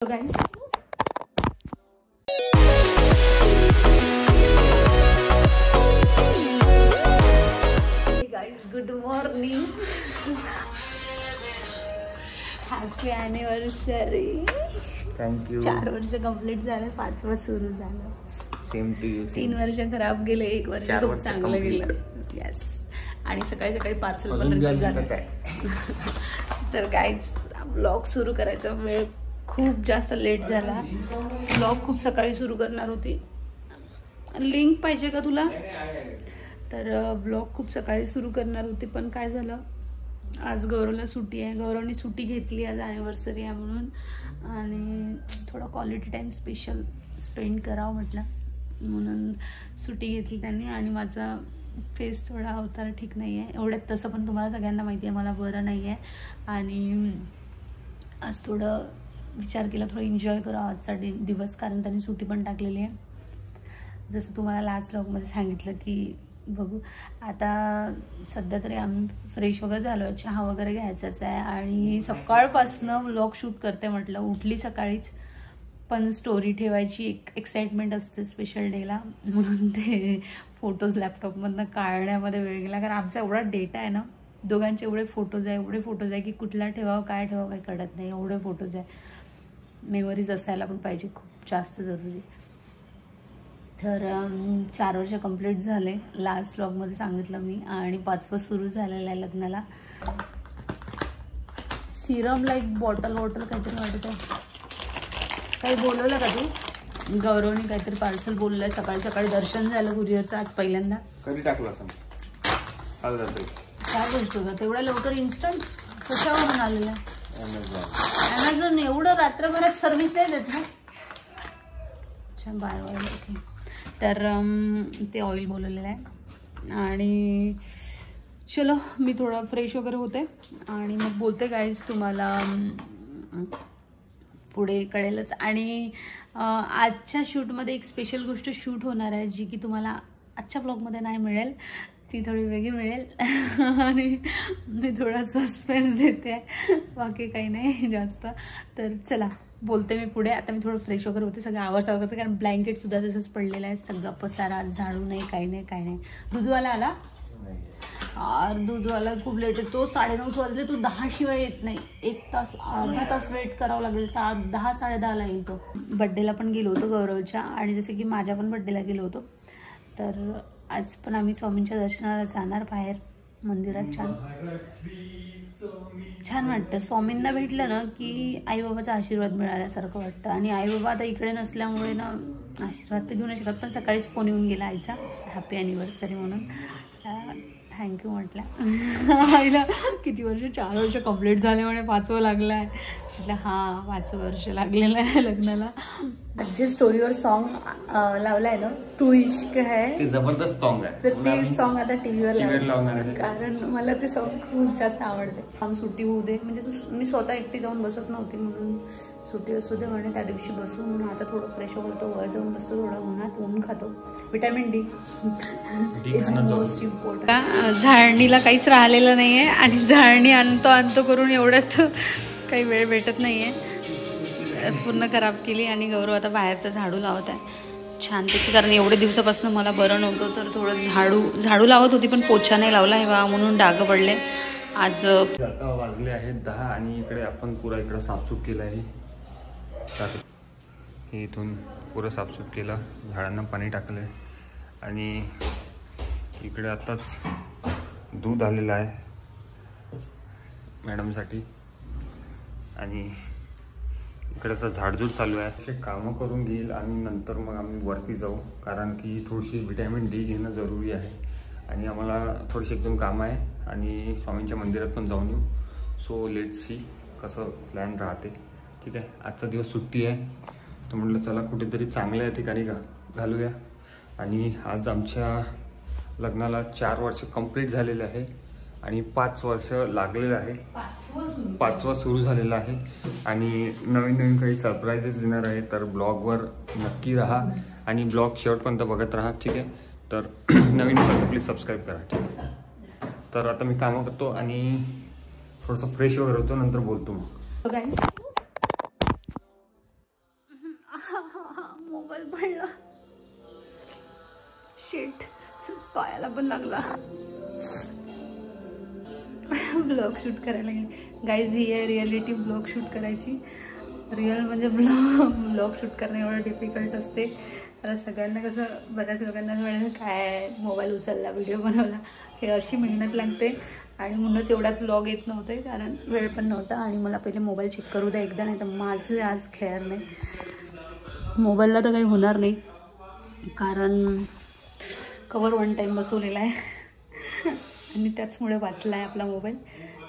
Guys good morning, happy anniversary. Thank you. 4 वर्ष complete झाले, 5वं सुरू झालं. Same to you. 3 वर्ष खराब गेले, 1 वर्ष खूप चांगलं गेलं. येस. आणि सकाळी सकाळी पार्सल पण रिसीव झालं. तर गाईज ब्लॉग सुरू करायचा वेळ खूप जास्त लेट झाला. ब्लॉग खूप सकाळी सुरू करणार होती. लिंक पाहिजे का तुला? तर ब्लॉग खूप सकाळी सुरू करणार होती, पण काय झालं, आज गौरवला सुट्टी आहे. गौरवने सुट्टी घेतली, आज ॲनिव्हर्सरी आहे म्हणून, आणि थोडा क्वालिटी टाईम स्पेशल स्पेंड करावं म्हटलं म्हणून सुट्टी घेतली त्यांनी. आणि माझा फेस थोडा अवतार ठीक नाही आहे एवढ्यात. तसं पण तुम्हाला सगळ्यांना माहिती आहे मला बरं नाही आहे, आणि आज थोडं विचार केला थोडं एन्जॉय करावं आजचा दिवस, कारण त्यांनी सुट्टी पण टाकलेली आहे. जसं तुम्हाला लास्ट व्लॉगमध्ये सांगितलं की बघू आता सध्या तरी आम्ही फ्रेश वगैरे झालो आहे, चहा वगैरे घ्यायचाच आहे. आणि सकाळपासनं व्लॉग शूट करते म्हटलं, उठली सकाळीच, पण स्टोरी ठेवायची एक एक्साइटमेंट असते स्पेशल डेला, म्हणून ते फोटोज लॅपटॉपमधनं काढण्यामध्ये वेळ गेला. कारण आमचा एवढा डेटा आहे ना, दोघांचे एवढे फोटोज आहे की कुठला ठेवावं काय ठेवावं काही कळत नाही, एवढे फोटोज आहे. मेमरीज असायला पण पाहिजे, खूप जास्त जरुरी. तर 4 वर्ष कंप्लीट झाले, लास्ट व्लॉगमध्ये सांगितलं मी, आणि 5वं सुरू झालेलं आहे लग्नाला. सिरमला एक बॉटल काहीतरी वाटत आहे. काही बोलवलं का तू? गौरवने काहीतरी पार्सल बोललंय. सकाळी सकाळी दर्शन झालं कुरिअरचं आज पहिल्यांदा. कधी टाकलं असं काय गोष्ट का तेवढ्या लवकर इन्स्टंट कशावरून आलेलं? ॲमेझॉन. एवढं रात्रभरात सर्व्हिस नाही देत ना. अच्छा बाय. ओके. तर ते ऑइल बोलवलेलं आहे. आणि चलो मी थोडं फ्रेश वगैरे होते आणि मग बोलते गाईज, तुम्हाला पुढे कळेलच. आणि आजच्या शूटमध्ये एक स्पेशल गोष्ट शूट होणार आहे, जी की तुम्हाला आजच्या ब्लॉगमध्ये नाही मिळेल, ती थोडी वेगळी मिळेल. आणि मी थोडा सस्पेन्स देते, बाकी काही नाही जास्त. तर चला बोलते मी पुढे. आता मी थोडं फ्रेश वगैरे होते, सगळं आवरसावर करते, कारण ब्लँकेटसुद्धा तसंच पडलेलं आहे, सगळं पसारा, झाडू नाही, काही नाही. दूधवाला आला? दूधवाला खूप लेट आहे. तो 9:30 वाजले, तो 10 शिवाय येत नाही. 1 तास अर्धा तास वेट करावं लागेल. 10 10:30 येईल तो. बड्डेला पण गेलो होतो गौरवच्या, आणि जसे की माझ्या पण बड्डेला गेलो होतो. तर आज पण आम्ही स्वामींच्या दर्शनाला जाणार बाहेर मंदिरात. छान वाटतं. स्वामींना भेटलं ना की आईबाबाचा आशीर्वाद मिळाल्यासारखं वाटतं. आणि आईबाबा आता इकडे नसल्यामुळे ना आशीर्वाद तर घेऊ नाही शकत, पण सकाळीच फोन येऊन गेला आईचा हॅपी ॲनिव्हर्सरी म्हणून. थँक्यू म्हटलं. आईला किती वर्ष? 4 वर्ष कंप्लीट झाले म्हणे, 5वं लागलं आहे म्हटलं. हां 5वं वर्ष लागलेलं आहे लग्नाला. जे स्टोरीवर सॉन्ग लावलं आहे ना, तू इश्क है, ते जबरदस्त सॉन्ग आहे. तर ते सॉन्ग आता टीव्हीवर लावणार आहे, कारण मला ते सॉन्ग खूप जास्त आवडते. आम सुट्टी होऊ दे, म्हणजे मी स्वतः एकटी जाऊन बसत नव्हती, म्हणून सुट्टी असू दे म्हणे त्या दिवशी बसू म्हणून. आता थोडं फ्रेश वगैरे तो वर जाऊन बसतो, थोडं उन्हात ऊन खातो. Vitamin D is most important. झाडणीला काहीच राहिलेलं नाही आहे, आणि झाडणी आणतो करून एवढ्यात काही वेळ भेटत नाही आहे. पूर्ण खराब केली. आणि गौरव आता बाहेरचं झाडू लावत आहे छानपैकी, कारण एवढे दिवसापासून मला बरं नव्हतं, तर थोडं झाडू लावत होती, पण पोछा नाही लावला आहे बा, म्हणून डाग पडले. आज आता वाजले आहेत 10, आणि इकडे आपण पुरा इकडं साफसूफ केलं आहे. हे इथून पुरं साफसूफ केलं, झाडांना पाणी टाकलं आहे. आणि इकडे आताच दूध आलेलं आहे मॅडमसाठी, आणि इकडचं झाडझूड चालू आहे. असे कामं करून घेईल आणि नंतर मग आम्ही वरती जाऊ, कारण की थोडीशी विटॅमिन डी घेणं जरुरी आहे. आणि आम्हाला थोडीशी 1-2 कामं आहे, आणि स्वामींच्या मंदिरात पण जाऊन येऊ. सो लेट्स सी कसं प्लॅन राहते. ठीक आहे, आजचा दिवस सुट्टी आहे, तर म्हटलं चला कुठेतरी चांगल्या ठिकाणी घालूया. आणि आज आमच्या लग्नाला 4 वर्ष कंप्लीट झालेले आहे, आणि 5 वर्ष लागलेलं आहे. 5वं सुरू झालेलं आहे. आणि नवीन काही सरप्राईजेस देणार आहे, तर ब्लॉगवर नक्की राहा आणि ब्लॉग शेवटपर्यंत बघत राहा. ठीक आहे, तर नवीन असेल तर प्लीज सबस्क्राईब करा. ठीक आहे, तर आता मी कामं करतो आणि थोडंसं फ्रेश वगैरे होतो, नंतर बोलतो मग. मोबाईल पडला. शिट, पायाला पण लागला. ब्लॉग शूट करायला गेले गाईज. ही आहे रिअलिटी, ब्लॉग शूट करायची. रिअल म्हणजे ब्लॉग शूट करणं एवढं डिफिकल्ट असते. आता सगळ्यांना कसं, बऱ्याच लोकांना मिळेल काय मोबाईल उचलला, व्हिडिओ बनवला, हे अशी मेहनत लागते. आणि म्हणूनच एवढा ब्लॉग येत नव्हते, कारण वेळ पण नव्हता. आणि मला पहिले मोबाईल चेक करू द्या एकदा, नाही तर माझं आज खेळ नाही. मोबाईलला तर काही होणार नाही, कारण कवर 1 टाईम बसवलेला आहे आणि त्याचमुळे वाचला आहे आपला मोबाईल.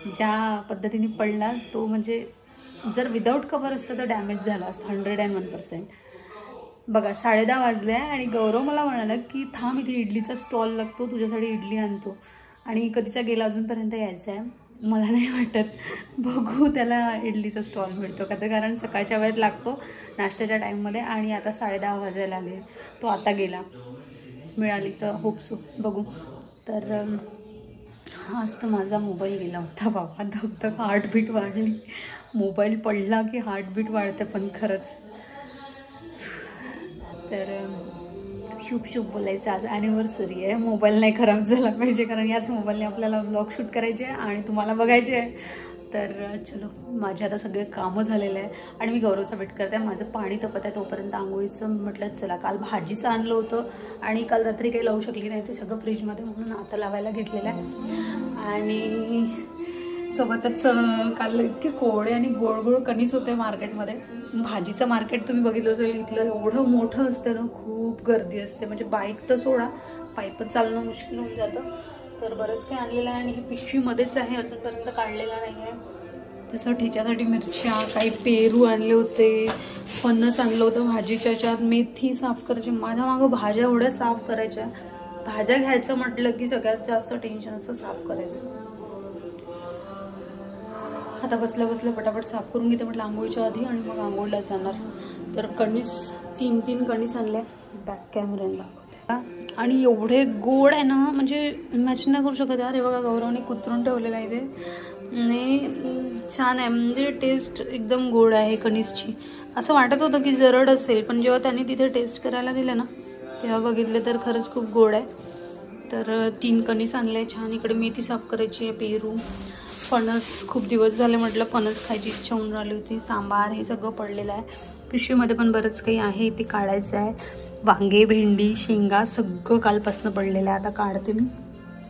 ज्या पद्धतीने पडला तो, म्हणजे जर विदाऊट कवर असतं तर डॅमेज झाला असतं 101%. बघा 10:30 वाजले आहे आणि गौरव मला म्हणाला की थांब, इथे इडलीचा स्टॉल लागतो, तुझ्यासाठी इडली आणतो. आणि कधीचा गेला, अजूनपर्यंत यायचा आहे. मला नाही वाटत, बघू त्याला इडलीचा स्टॉल मिळतो का, तर कारण सकाळच्या वेळेत लागतो नाश्त्याच्या टाईममध्ये. आणि आता 10:30 वाजायला आले, तो आता गेला. मिळाली तर होपसो, बघू. तर आज तर माझा मोबाईल गेला होता बाबा. धगधग, हार्टबीट वाढली. मोबाईल पडला की हार्टबीट वाढते पण खरंच. तर शुभ शुभ बोलायचं, आज ॲनिव्हर्सरी आहे. मोबाईल नाही खराब झाला पाहिजे, कारण याच मोबाईलने आपल्याला ब्लॉग शूट करायचे आहे आणि तुम्हाला बघायचे आहे. तर चलो, माझे आता सगळे कामं झालेलं आहे आणि मी गौरवचा वेट करते. माझं पाणी तपत आहे, तोपर्यंत आंघोळीचं म्हटलं चला. काल भाजीचं आणलं होतं आणि काल रात्री काही लावू शकली नाही, ते सगळं फ्रीजमध्ये, म्हणून आता लावायला घेतलेलं आहे. आणि सोबतच काल इतके कोवळे आणि गोळ गोळ कणीस होते मार्केटमध्ये. भाजीचं मार्केट तुम्ही बघितलं असेल, इथलं एवढं मोठं असतं ना, खूप गर्दी असते. म्हणजे बाईक तर सोडा, पायीपच चालणं मुश्किल होऊन जातं. तर बरंच काही आणलेलं आहे आणि हे पिशवीमध्येच आहे, अजूनपर्यंत काढलेला नाही आहे. जसं ठेच्यासाठी मिरच्या, काही पेरू आणले होते, फणस आणलं होतं भाजीच्या ह्याच्यात, मेथी साफ करायची. माझ्या मागं भाज्या एवढ्या साफ करायच्या. भाज्या घ्यायचं म्हटलं की सगळ्यात जास्त टेन्शन असतं साफ करायचं. आता बसल्या बसल्या पटापट साफ करून घेते म्हटलं आंघोळीच्या आधी, आणि मग आंघोळीला जाणार. तर कणीस 3 कणीस आणल्या, बॅक कॅमेऱ्याने दाखवते. आणि एवढे गोड आहे ना, म्हणजे इमॅजिन नाही करू शकत यार. हे बघा, गौरवने कुतरून ठेवलेलं आहे ते. नाही छान आहे, म्हणजे टेस्ट एकदम गोड आहे कणीसची. असं वाटत होतं की जरड असेल, पण जेव्हा त्यांनी तिथे टेस्ट करायला दिलं ना, तेव्हा बघितलं तर खरंच खूप गोड आहे. तर 3 कणीस आणले छान. इकडे मेथी साफ करायची आहे, पेरू, फणस, खूप दिवस झाले म्हटलं फणस खायची इच्छा होऊन राहिली होती. सांबार हे सगळं पडलेलं आहे. पिशवीमध्ये पण बरंच काही आहे, ते काढायचं आहे. वांगे, भेंडी, शेंगा सगळं कालपासून पडलेलं आहे, आता काढते मी.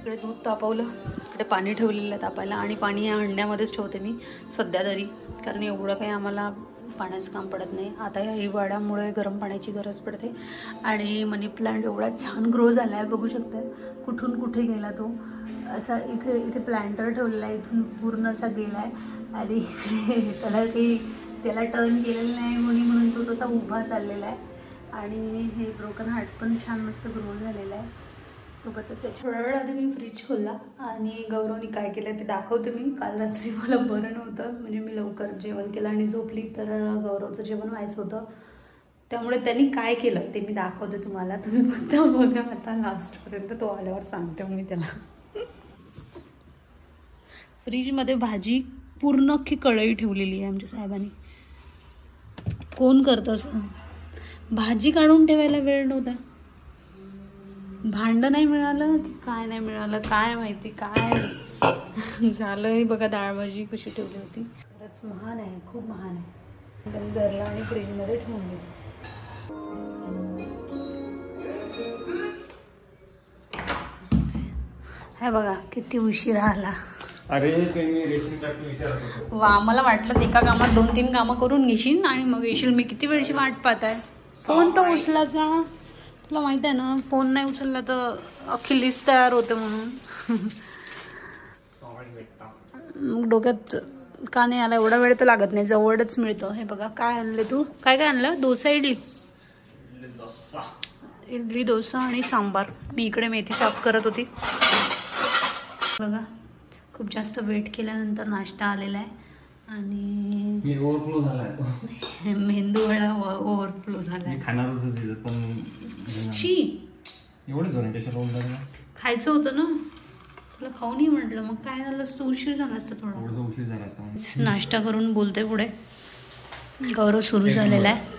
इकडे दूध तापवलं, इकडे पाणी ठेवलेलं आहे तापायला. आणि पाणी या हंड्यामध्येच ठेवते मी सध्या तरी, कारण एवढं काही आम्हाला पाण्याचं काम पडत नाही. आता या हिवाळ्यामुळे गरम पाण्याची गरज पडते. आणि मनी प्लांट एवढा छान ग्रो झाला आहे, बघू शकता. कुठून कुठे गेला तो. असा इथे प्लांटर ठेवलेला आहे, इथून पूर्ण असा गेला आहे. आणि त्याला टर्न केलेलं नाही कोणी, म्हणून तो तसा उभा चाललेला आहे. आणि हे ब्रोकन हार्ट पण छान मस्त ग्रो झालेला आहे. सोबतच थोडा वेळ आधी मी फ्रीज खोलला आणि गौरवने काय केलं ते दाखवते मी. काल रात्री मला बरं नव्हतं, म्हणजे मी लवकर जेवण केलं आणि झोपली, तर गौरवचं जेवण व्हायचं होतं. त्यामुळे त्यांनी काय केलं ते मी दाखवते तुम्हाला. तुम्ही फक्त बघा आता लास्टपर्यंत, तो आल्यावर सांगते मी त्याला. फ्रीजमध्ये भाजी पूर्ण अख्खी कढई ठेवलेली आहे आमच्या साहेबांनी. कोण करतं असं? भाजी काढून ठेवायला वेळ नव्हता, भांडं नाही मिळालं की काय नाही मिळालं, काय माहिती काय झालं. हे बघा, डाळ भाजी कशी ठेवली होती. खरंच महान आहे, खूप महान आहे. एकदम गरला आणि फ्रीजमध्ये ठेवून दिली. हे बघा किती उशीर आला. अरे तुम्ही रेशन कार्ड विचारत होतो. वा, मला वाटलं एका कामात 2-3 कामं करून घेशील आणि मग येशील. मी किती वेळची वाट पाहत आहे. फोन तर उचलायचा, तुला माहित आहे ना, फोन नाही उचलला तर अख्खी लिस्ट तयार होते म्हणून. मग डोक्यात का नाही आला, एवढा वेळ तर लागत नाही, जवळच मिळतं. हे बघा काय आणलं तू, काय काय आणलं? डोसा, इडली डोसा आणि सांबार. मी इकडे मेथी साफ करत होती. बघा खूप जास्त वेट केल्यानंतर नाश्ता आलेला आहे. आणि ओव्हरफ्लो झालाय, मेंदू वडा ओव्हरफ्लो झालाय. खाणार होतं पण शी एवढं दोन खायचं होतं ना तुला, खाऊ नाही म्हटलं. मग काय झालं असतं, उशीर झाला असतं, थोडा उशीर झाला असता. नाश्ता करून बोलते पुढे. गौरव सुरू झालेला आहे.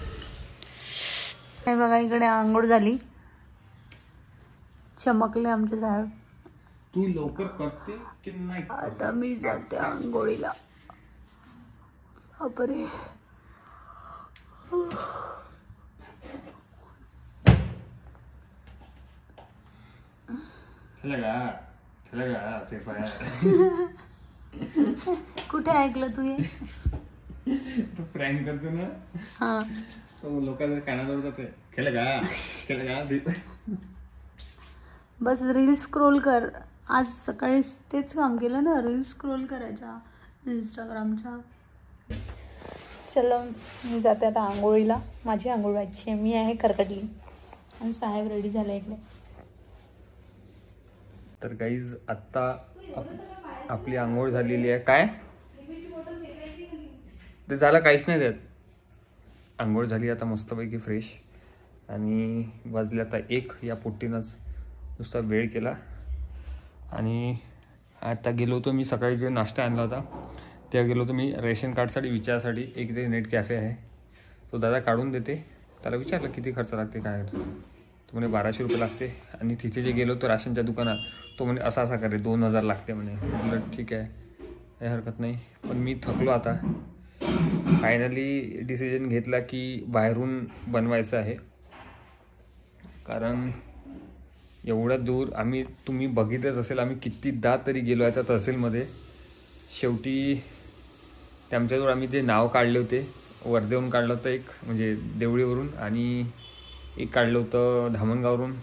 हे बघा इकडे आंघोळ झाली, चमकले आमचे साहेब. तू लवकर करते की नाही? आता मी जाते आंघोळीला. बापरे. Free fire. कुठे ऐकलं तू हे? तू प्रँक करतो ना. हा, तो लोकांना कानाजवळ जाते. खेळगा फ्री फायर. बस रील स्क्रोल कर. आज सकाळी तेच काम केलं ना, रील स्क्रोल करायच्या इंस्टाग्रामच्या. चलो मी जाते आता आंघोळीला. माझी आंघोळ व्हायची आहे. मी आहे खरकटली आणि साहेब रेडी झाले इकडे. तर गाईज आत्ता आपली आंघोळ झालेली आहे. काय ते झालं? काहीच नाही देत. आंघोळ झाली आता मस्तपैकी फ्रेश. आणि वाजले आता 1. या पोट्टीनंच नुसता वेळ केला. आणि आता गेलो होतो मी, सकाळी जे नाश्ता आणला होता तेव्हा गेलो होतो मी रेशन कार्डसाठी विचारासाठी. एक ते नेट कॅफे आहे, तो दादा काढून देते. त्याला विचारलं किती खर्च लागते काय करतो, तो म्हणे 1200 रुपये लागते. आणि तिथे जे गेलो तो राशनच्या दुकानात, तो म्हणे असा करे 2000 लागते म्हणे. म्हटलं ठीक आहे, काही हरकत नाही. पण मी थकलो आता. फायनली डिसिजन घेतला की बाहेरून बनवायचं आहे. कारण एवढं दूर आम्ही, तुम्ही बघितलंच असेल, आम्ही कितीदा तरी गेलो आहे त्या तहसीलमध्ये. शेवटी त्यांच्याजवळ आम्ही जे नाव काढले होते, वर्धेहून काढलं होतं एक, म्हणजे देवळीवरून, आणि एक काढलं होतं धामणगावरून.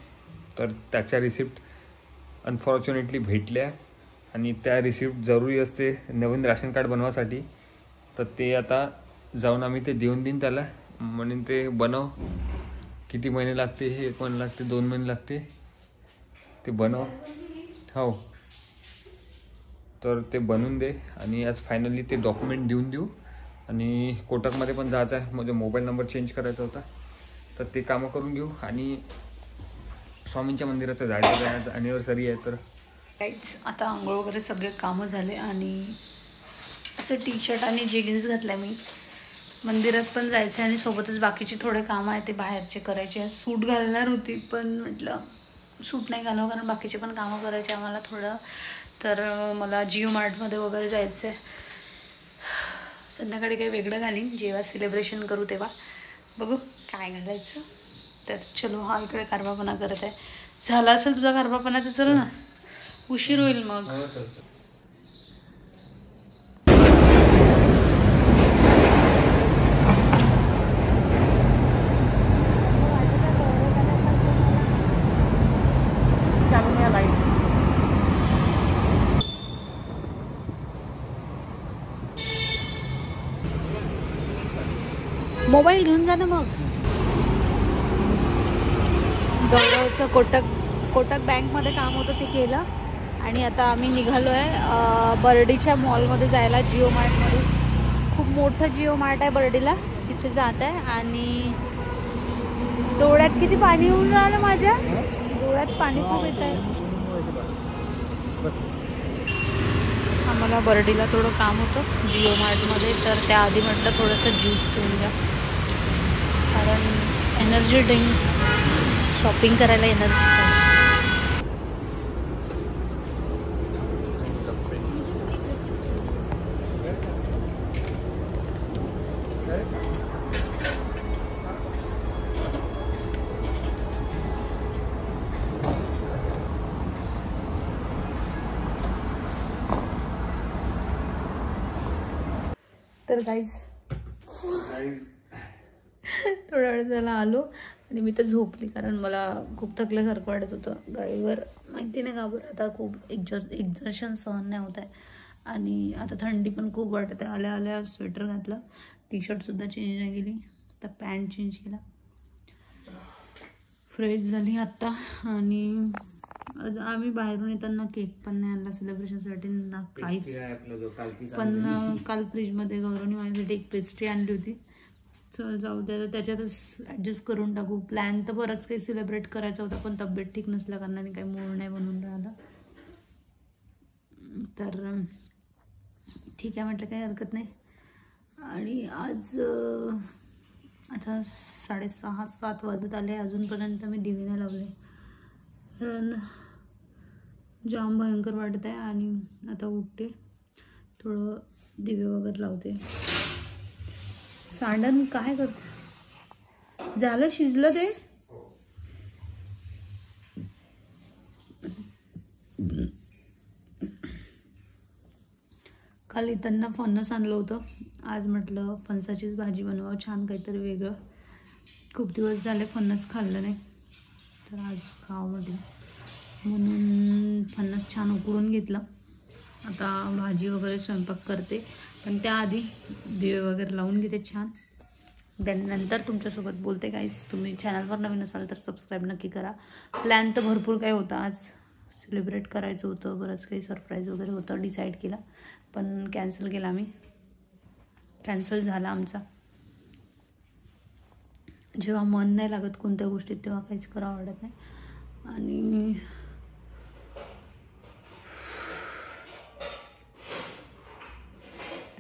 तर त्याच्या रिसिप्ट अनफॉर्च्युनेटली भेटल्या. आणि त्या रिसिप्ट जरुरी असते नवीन राशन कार्ड बनवासाठी. तर ते आता जाऊन आम्ही ते देऊन देईन त्याला. म्हणून ते बनव. किती महिने लागते? हे 1 महिने लागते, 2 महिने लागते. ते बनव. हो, तर ते बनवून दे. आणि आज फायनली ते डॉक्युमेंट देऊन देऊ. आणि कोटकमध्ये पण जायचं आहे, म्हणजे मोबाईल नंबर चेंज करायचा होता. तर ते कामं करून घेऊ. आणि स्वामींच्या मंदिरात जायचं आहे, आज ॲनिव्हर्सरी आहे. तर काहीच आता आंघोळ वगैरे सगळे कामं झाले. आणि असं टी-शर्ट आणि जेगिन्स घातल्या मी. मंदिरात पण जायचं आहे आणि सोबतच बाकीचे थोडे कामं आहे ते बाहेरचे करायचे. सूट घालणार होती पण म्हटलं सूट नाही घालावं, कारण बाकीचे पण कामं करायचे आम्हाला थोडं. तर मला जिओ मार्टमध्ये वगैरे जायचं आहे. संध्याकाळी काही वेगळं घालीन, जेव्हा सेलिब्रेशन करू तेव्हा बघू काय घालायचं. तर चलो, हा इकडे कारभापणा करत आहे. झाला असेल तुझा कारभापणा तर चल ना, उशीर होईल मग. मोबाईल घेऊन जा ना मग. गौरवचं कोटक बँकमध्ये काम होतं ते केलं. आणि आता आम्ही निघालो आहे बर्डीच्या मॉलमध्ये जायला, जिओ मार्टमध्ये. खूप मोठं जिओ मार्ट आहे बर्डीला, तिथे जात आहे. आणि डोळ्यात किती पाणी येऊन राहिलं माझ्या, डोळ्यात पाणी खूप येत आहे. आम्हाला बर्डीला थोडं काम होतं जिओ मार्टमध्ये, तर त्याआधी म्हटलं थोडंसं ज्यूस पिऊन घ्या, कारण एनर्जी ड्रिंक शॉपिंग करायला एनर्जी पाहिजे. तर गाईज थोड्या वेळ झाला आलो आणि मी तर झोपली, कारण मला खूप थकल्यासारखं वाटत होतं गाडीवर. माहिती नाही का बरं, आता खूप एक्झर्शन सहन नाही होत आहे. आणि आता थंडी पण खूप वाटत आहे. आल्या आल्या स्वेटर घातलं, टी-शर्टसुद्धा चेंज नाही केली, आता पॅन्ट चेंज केला, फ्रेश झाली आत्ता. आणि आम्ही बाहेरून येताना केक पण नाही आणला सेलिब्रेशनसाठी ना काहीच. पण काल फ्रीजमध्ये गौरवने माझ्यासाठी एक पेस्ट्री आणली होती. चल जाऊ द्या, त्याच्यातच ॲडजस्ट करून टाकू. प्लॅन तर बरंच काही सेलिब्रेट करायचा होता, पण तब्येत ठीक नसल्या कारणाने काही मूड नाही बनवून राहिला. तर ठीक आहे म्हटलं, काही हरकत नाही. आणि आज आता 6:30-7 वाजत आले, अजूनपर्यंत मी दिवे नाही लावले कारण जाम भयंकर वाटत आहे. आणि आता उठते, थोडं दिवे वगैरे लावते. सांडण काय करते, झालं शिजलं ते. काल त्यांना फणस आणलं होतं, आज म्हटलं फणसाचीच भाजी बनवावं, छान काहीतरी वेगळं. खूप दिवस झाले फणस खाल्लं नाही, तर आज खावं म्हटलं, म्हणून फणस छान उकळून घेतलं. आता भाजी वगैरे स्वयंपाक करते, पण त्याआधी दिवे वगैरे लावून घेते छान. त्यानंतर तुमच्यासोबत बोलते. गाईज, तुम्ही चॅनलवर नवीन असाल तर सबस्क्राईब नक्की करा. प्लॅन तर भरपूर काही होता, आज सेलिब्रेट करायचं होतं, बरंच काही सरप्राईज वगैरे होतं, डिसाईड केला, पण कॅन्सल केला आम्ही. कॅन्सल झाला आमचा. जेव्हा मन नाही लागत कोणत्या गोष्टीत तेव्हा काहीच करावं वाटत नाही. आणि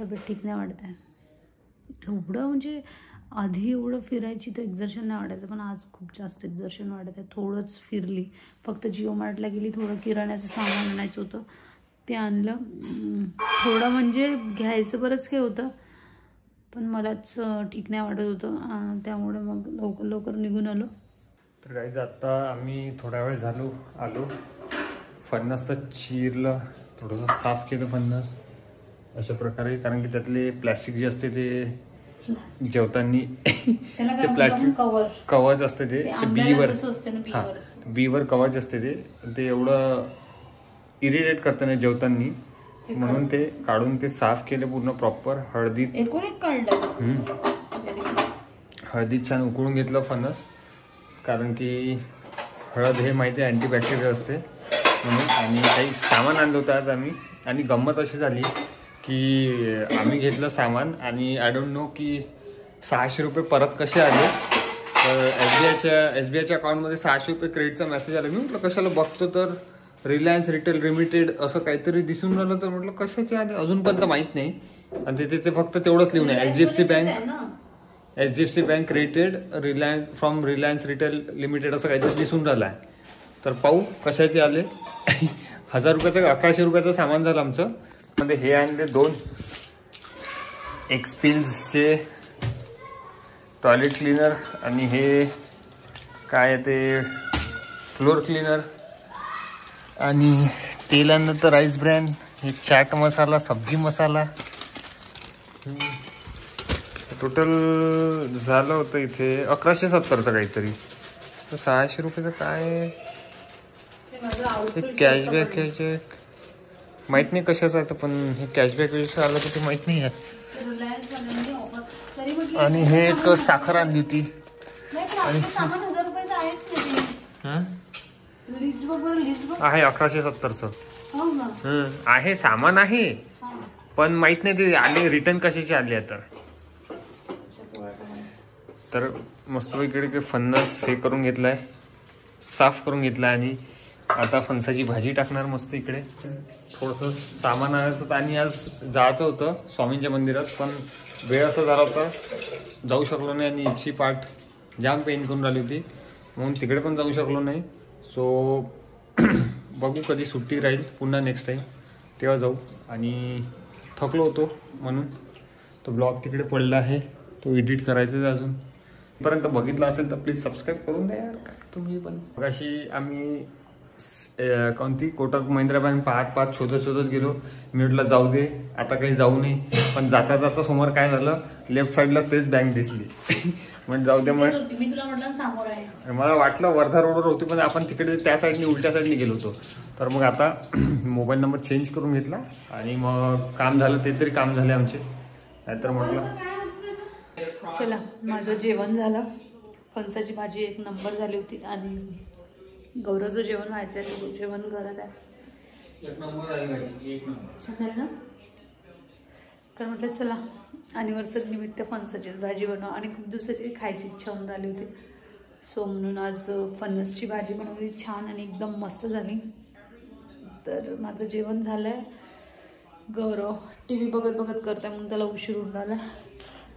तब्येत ठीक नाही वाटत आहे. एवढं म्हणजे आधी एवढं फिरायची तर एक्झर्शन नाही वाटायचं, पण आज खूप जास्त एक्झर्शन वाटत आहे. थोडंच फिरली, फक्त जिओ मार्टला गेली, थोडं किराण्याचं सामान आणायचं होतं ते आणलं. थोडं म्हणजे घ्यायचं बरंच काही होतं, पण मलाच ठीक नाही वाटत होतं, त्यामुळे मग लवकर लवकर निघून आलो. तर गाईज, आता आम्ही थोडा वेळ आलो. फणस तर चिरलं, थोडंसं साफ केलं फणस अशा प्रकारे, कारण की त्यातले प्लॅस्टिक जे असते ते जेवताना ते प्लॅस्टिक कवच असते ते बीवर कवच असते ते एवढं इरिटेट करतं नाही जेवताना, म्हणून ते काढून ते साफ केले पूर्ण प्रॉपर. हळदीत छान उकळून घेतलं फणस, कारण की हळद हे माहिती आहे अँटीबॅक्टेरियल असते म्हणून. आणि काही सामान आणलं होतं आज आम्ही, आणि गंमत अशी झाली की आम्ही घेतलं सामान आणि आय डोंट नो की 600 रुपये परत कसे आले. तर एसबीआयच्या अकाउंटमध्ये 600 रुपये क्रेडिटचा मेसेज आला. मी म्हटलं कशाला बघतो, तर रिलायन्स रिटेल लिमिटेड असं काहीतरी दिसून राहिलं, तर म्हटलं कशाचे आले अजूनपर्यंत माहीत नाही. आणि तिथे फक्त तेवढंच लिहून आहे, HDFC bank credited from Reliance retail limited असं काहीतरी दिसून राहिलं आहे. तर पाहू कशाचे आले. 1000 रुपयाचं 1100 रुपयाचं सामान झालं आमचं. मध्ये हे आणले 2 एक्सपिल्सचे टॉयलेट क्लीनर, आणि हे काय ते फ्लोर क्लीनर, आणि तेल आणलं तर राईस ब्रॅन, हे चाट मसाला, सब्जी मसाला. टोटल झालं होतं इथे 1170चं काहीतरी. तर 600 रुपयाचं काय कॅशबॅक माहित नाही कशाचं आहे, पण हे कॅशबॅक विषय आलं तर ते माहित नाही आहे. आणि हे एक साखर आणली होती, आणि आहे 1170चं आहे सामान आहे, पण माहित नाही ते आले रिटर्न कशाचे आले आता. तर मस्त इकडे फणस हे करून घेतलाय, साफ करून घेतलाय, आणि आता फणसाची भाजी टाकणार मस्त इकडे. थोडंसं सामान आणायचं आणि आज जायचं होतं स्वामींच्या मंदिरात, पण वेळ असा झाला होता जाऊ शकलो नाही, आणि इथची पाठ जाम पेन करून राहिली होती म्हणून तिकडे पण जाऊ शकलो नाही. सो बघू कधी सुट्टी राहील पुन्हा नेक्स्ट टाईम तेव्हा जाऊ. आणि थकलो होतो म्हणून तो ब्लॉग तिकडे पडला आहे, तो एडिट करायचा आहे अजून. पर्यंत बघितला असेल तर प्लीज सबस्क्राईब करून द्या यार, काय तुम्ही पण. अशी आम्ही कोणती कोटक महिंद्रा बँक पाहत शोधत गेलो. मी म्हटलं जाऊ दे आता काही जाऊ नये, पण जाता जाता समोर काय झालं, लेफ्ट साईडलाच तेच बँक दिसली. म्हणजे जाऊ दे, मग मला वाटलं वर्धा रोडवर होती, पण आपण तिकडे त्या साईडने उलट्या साईडने गेलो होतो. तर मग आता मोबाईल नंबर चेंज करून घेतला, आणि मग काम झालं, ते तरी काम झाले आमचे. नाहीतर म्हटलं चला, माझं जेवण झालं. फणसाची भाजी 1 नंबर झाली होती, आणि गौरवचं जेवण व्हायचं आहे, तो जेवण करत आहे. 1 नंबर झाली भाजी, 1 नंबर चालेल ना. तर म्हटलं चला ॲनिव्हर्सरी निमित्त फणसाचीच भाजी बनवा, आणि खूप दिवसाची खायची इच्छा होऊन राहिली होती. सो म्हणून आज फणसची भाजी बनवली, छान आणि एकदम मस्त झाली. तर माझं जेवण झालं आहे. गौरव TV बघत करताय, म्हणून त्याला उशीर होऊन राहिला.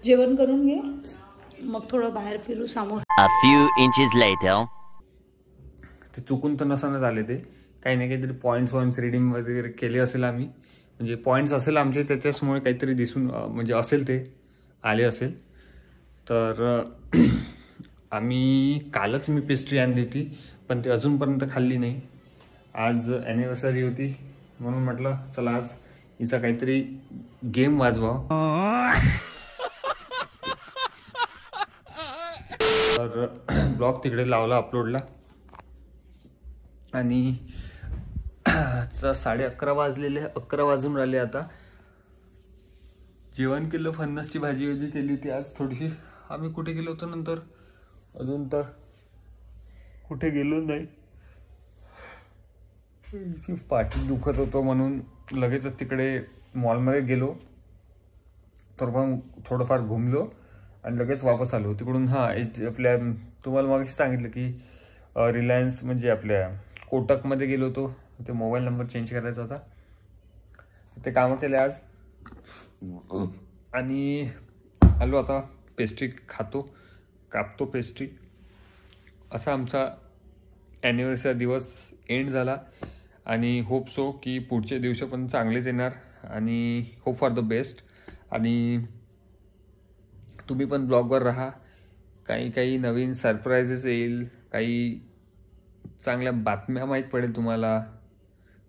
जेवण करून घे, मग थोडं बाहेर फिरू समोर. A few inches later. ते चुकून तर नसताना आले, ते काही ना काहीतरी पॉईंट्स रिडीम वगैरे केले असेल आम्ही, म्हणजे पॉईंट्स असेल आमचे, त्याच्यामुळे काहीतरी दिसून म्हणजे असेल ते आले असेल. तर आम्ही कालच मी पेस्ट्री आणली होती, पण ते अजूनपर्यंत खाल्ली नाही. आज ॲनिव्हर्सरी होती म्हणून म्हटलं चला आज हिचा काहीतरी गेम वाजवा. तर ब्लॉग तिकडे लावला अपलोडला, आणि 11:30 वाजलेले, 11 वाजून राहिले आता. जेवण केलं, फणसची भाजी वजी केली होती आज थोडीशी. आम्ही कुठे गेलो होतो नंतर, अजून तर कुठे गेलो नाही. पाठी दुखत होतो म्हणून लगेचच तिकडे मॉलमध्ये गेलो, तर पण थोडंफार घुमलो आणि लगेच वापस आलो तिकडून. आपल्या तुम्हाला मागाशी सांगितलं की रिलायन्स म्हणजे आपल्या कोटकमध्ये गेलो होतो, ते मोबाईल नंबर चेंज करायचा होता, ते कामं केले आज. आणि आलो आता, पेस्ट्री खातो, कापतो पेस्ट्री. असा आमचा ॲनिव्हर्सरी दिवस एंड झाला, आणि होप सो की पुढचे दिवस पण चांगलेच येणार, आणि होप फॉर द बेस्ट. आणि तुम्ही पण ब्लॉगवर राहा, काही नवीन सरप्राइजेस येईल, काही चांगल्या बातम्या माहीत पडेल तुम्हाला.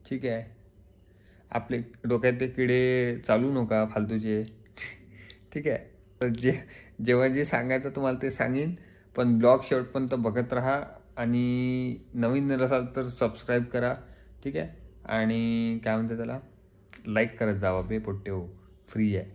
ठीक आहे, आपले डोक्यात ते किडे चालू नका फालतूचे. ठीक आहे, तर जेव्हा जे सांगायचं तुम्हाला ते सांगेन, पण ब्लॉग शेवटपर्यंत बघत राहा, आणि नवीन नसाल तर सबस्क्राईब करा. ठीक आहे, आणि काय म्हणते त्याला, लाईक करत जावा बे पोट्टे हो, फ्री आहे.